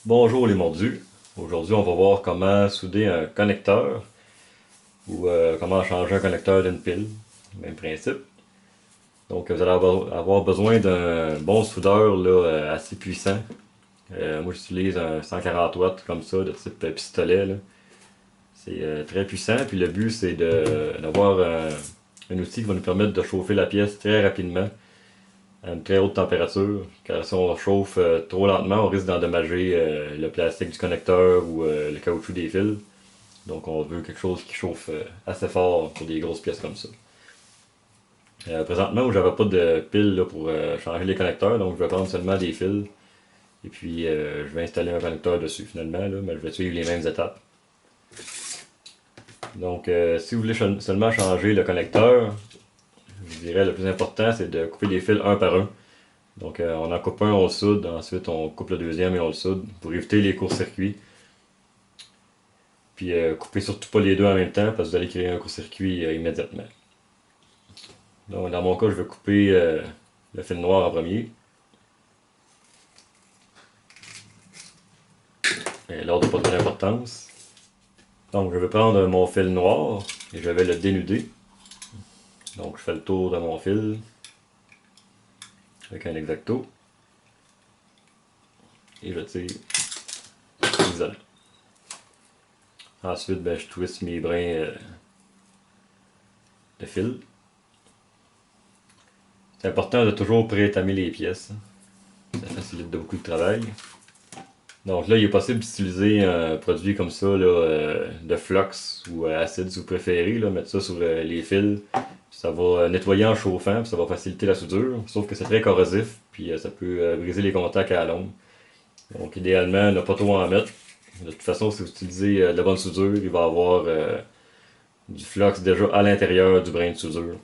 Bonjour les mordus. Aujourd'hui, on va voir comment souder un connecteur ou comment changer un connecteur d'une pile. Même principe. Donc, vous allez avoir besoin d'un bon soudeur là, assez puissant. Moi, j'utilise un 140 watts comme ça, de type pistolet, là. C'est très puissant. Puis le but, c'est d'avoir un outil qui va nous permettre de chauffer la pièce très rapidement à une très haute température. Car si on chauffe trop lentement, on risque d'endommager le plastique du connecteur ou le caoutchouc des fils. Donc on veut quelque chose qui chauffe assez fort pour des grosses pièces comme ça. Présentement, j'avais pas de pile là, pour changer les connecteurs, donc je vais prendre seulement des fils. Et puis je vais installer un connecteur dessus finalement, là, mais je vais suivre les mêmes étapes. Donc si vous voulez seulement changer le connecteur, je dirais le plus important c'est de couper les fils un par un. Donc on en coupe un, on le soude, ensuite on coupe le deuxième et on le soude pour éviter les courts-circuits. Puis coupez surtout pas les deux en même temps parce que vous allez créer un court-circuit immédiatement. Donc dans mon cas, je vais couper le fil noir en premier. L'ordre n'a pas trop d'importance. Donc je vais prendre mon fil noir et je vais le dénuder. Donc je fais le tour de mon fil avec un exacto. Et je tire l'isolant. Ensuite, je twiste mes brins de fil. C'est important de toujours pré-étamer les pièces. Ça facilite de beaucoup de travail. Donc là, il est possible d'utiliser un produit comme ça, là, de flux ou acide si vous préférez, là, mettre ça sur les fils. Ça va nettoyer en chauffant, puis ça va faciliter la soudure. Sauf que c'est très corrosif, puis ça peut briser les contacts à la longue. Donc idéalement, ne pas trop en mettre. De toute façon, si vous utilisez de la bonne soudure, il va y avoir du flux déjà à l'intérieur du brin de soudure.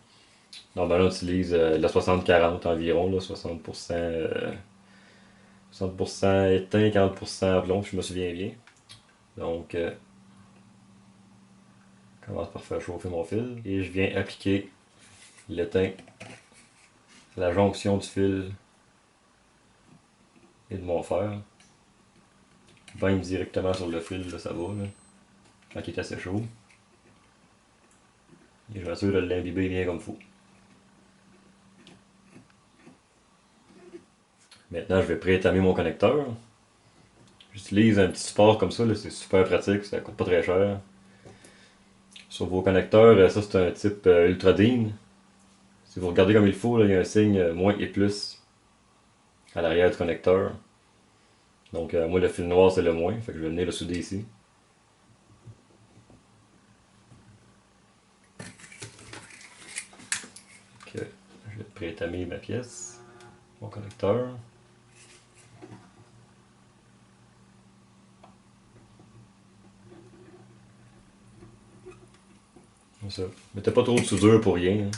Normalement, on utilise la 60-40 environ, là, 60%, 60% éteint, 40% plomb, si je me souviens bien. Donc, je commence par faire chauffer mon fil et je viens appliquer l'étain à la jonction du fil et de mon fer. Baigne directement sur le fil, là, ça va, là, quand il est assez chaud. Et je m'assure de l'imbiber bien comme il faut. Maintenant, je vais pré-étamer mon connecteur. J'utilise un petit support comme ça, c'est super pratique, ça coûte pas très cher. Sur vos connecteurs, ça c'est un type Ultra Dean. Si vous regardez comme il faut, là, il y a un signe moins et plus à l'arrière du connecteur. Donc moi le fil noir c'est le moins, fait que je vais venir le souder ici. Je vais pré-étamer ma pièce, mon connecteur. Comme ça. Mettez pas trop de soudure pour rien. Hein.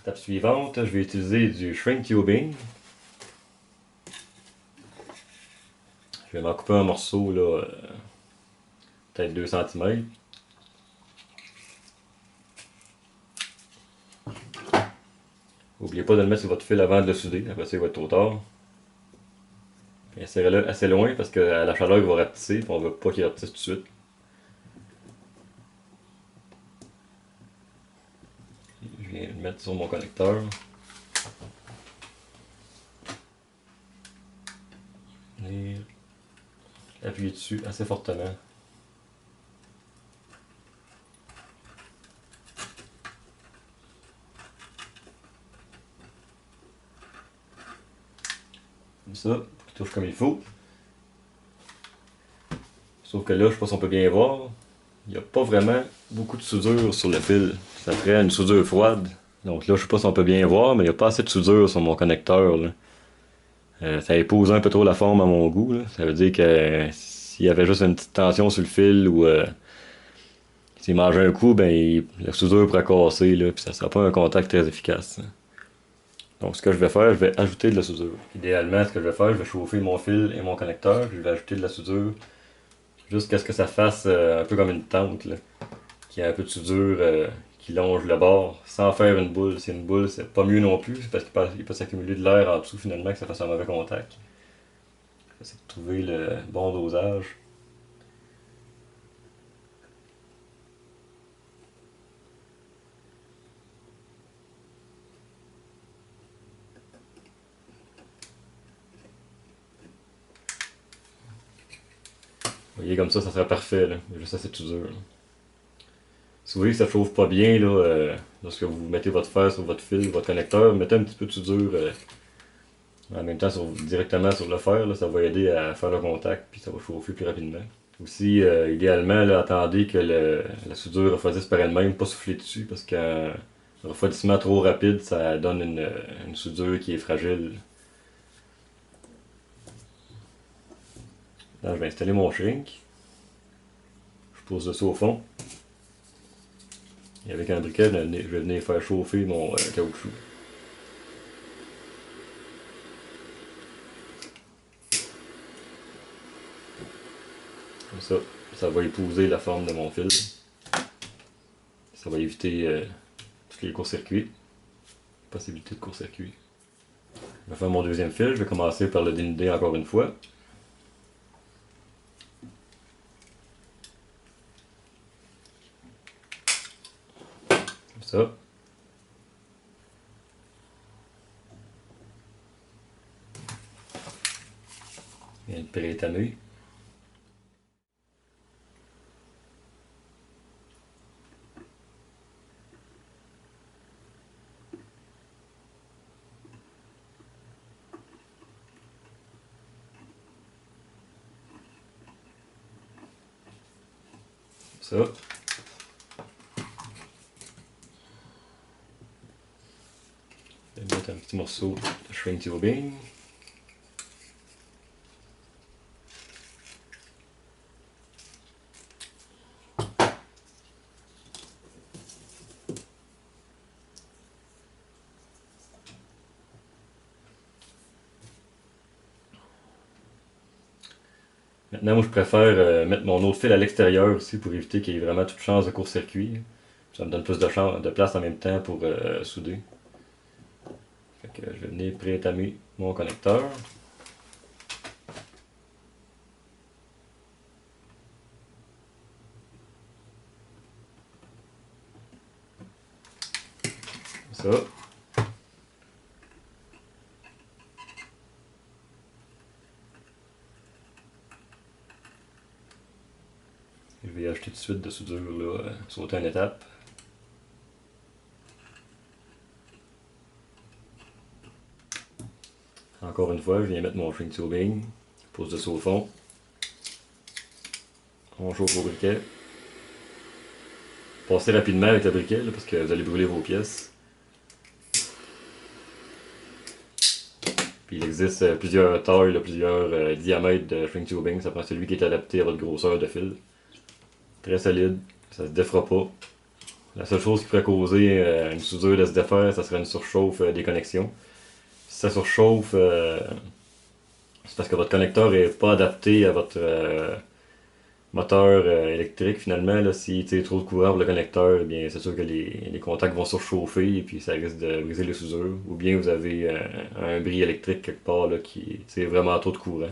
Étape suivante, je vais utiliser du shrink tubing. Je vais m'en couper un morceau là, peut-être 2 cm. N'oubliez pas de le mettre sur votre fil avant de le souder, après ça il va être trop tard. Insérez-le assez loin parce que la chaleur va rapetisser, on ne veut pas qu'il rapetisse tout de suite. Je viens le mettre sur mon connecteur. Et appuyer dessus assez fortement. Comme ça, pour qu'il touche comme il faut. Sauf que là, je sais pas si on peut bien voir, il n'y a pas vraiment beaucoup de soudure sur le fil. Ça ferait une soudure froide. Donc là, je sais pas si on peut bien voir, mais il n'y a pas assez de soudure sur mon connecteur. Là. Ça épouse un peu trop la forme à mon goût. Là. Ça veut dire que s'il y avait juste une petite tension sur le fil ou s'il mangeait un coup, ben la soudure pourrait casser, là, puis ça sera pas un contact très efficace. Donc ce que je vais faire, je vais ajouter de la soudure. Idéalement, ce que je vais faire, je vais chauffer mon fil et mon connecteur, puis je vais ajouter de la soudure jusqu'à ce que ça fasse un peu comme une tente, là, qui a un peu de soudure qui longe le bord, sans faire une boule. C'est une boule, c'est pas mieux non plus, c'est parce qu'il peut s'accumuler de l'air en dessous finalement que ça fasse un mauvais contact. Essayer de trouver le bon dosage. Vous voyez, comme ça serait parfait, là. Il y a juste assez de soudure. Si vous voyez que ça chauffe pas bien, là, lorsque vous mettez votre fer sur votre fil, votre connecteur, mettez un petit peu de soudure en même temps directement sur le fer, là, ça va aider à faire le contact, puis ça va chauffer plus rapidement. Aussi, idéalement, là, attendez que la soudure refroidisse par elle-même, pas souffler dessus, parce qu'un refroidissement trop rapide, ça donne une soudure qui est fragile. Là, je vais installer mon shrink. Je pose ça au fond. Et avec un briquet, je vais venir faire chauffer mon caoutchouc. Comme ça va épouser la forme de mon fil. Ça va éviter tous les courts-circuits. Possibilité de court-circuit. Je vais faire mon deuxième fil. Je vais commencer par le dénuder encore une fois. Comme ça. Bien le pré-étamé. Ça. Je vais mettre un petit morceau de shrink tubing. Maintenant, moi, je préfère mettre mon autre fil à l'extérieur aussi pour éviter qu'il y ait vraiment toute chance de court-circuit. Ça me donne plus de place en même temps pour souder. Fait que je vais venir pré-étamer mon connecteur. Comme ça. Je vais acheter tout de suite de soudure là, sauter une étape. Encore une fois, je viens mettre mon shrink tubing, pose dessus au fond. On chauffe au briquet. Passez rapidement avec le briquet là, parce que vous allez brûler vos pièces. Puis il existe plusieurs tailles, là, plusieurs diamètres de shrink tubing. Ça prend celui qui est adapté à votre grosseur de fil. Très solide, ça se défera pas. La seule chose qui pourrait causer une soudure de se défaire, ça serait une surchauffe des connexions. Si ça surchauffe, c'est parce que votre connecteur n'est pas adapté à votre moteur électrique finalement. Là, si est trop de courant pour le connecteur, eh bien c'est sûr que les contacts vont surchauffer et puis ça risque de briser les soudures. Ou bien vous avez un bris électrique quelque part là, qui est vraiment trop de courant.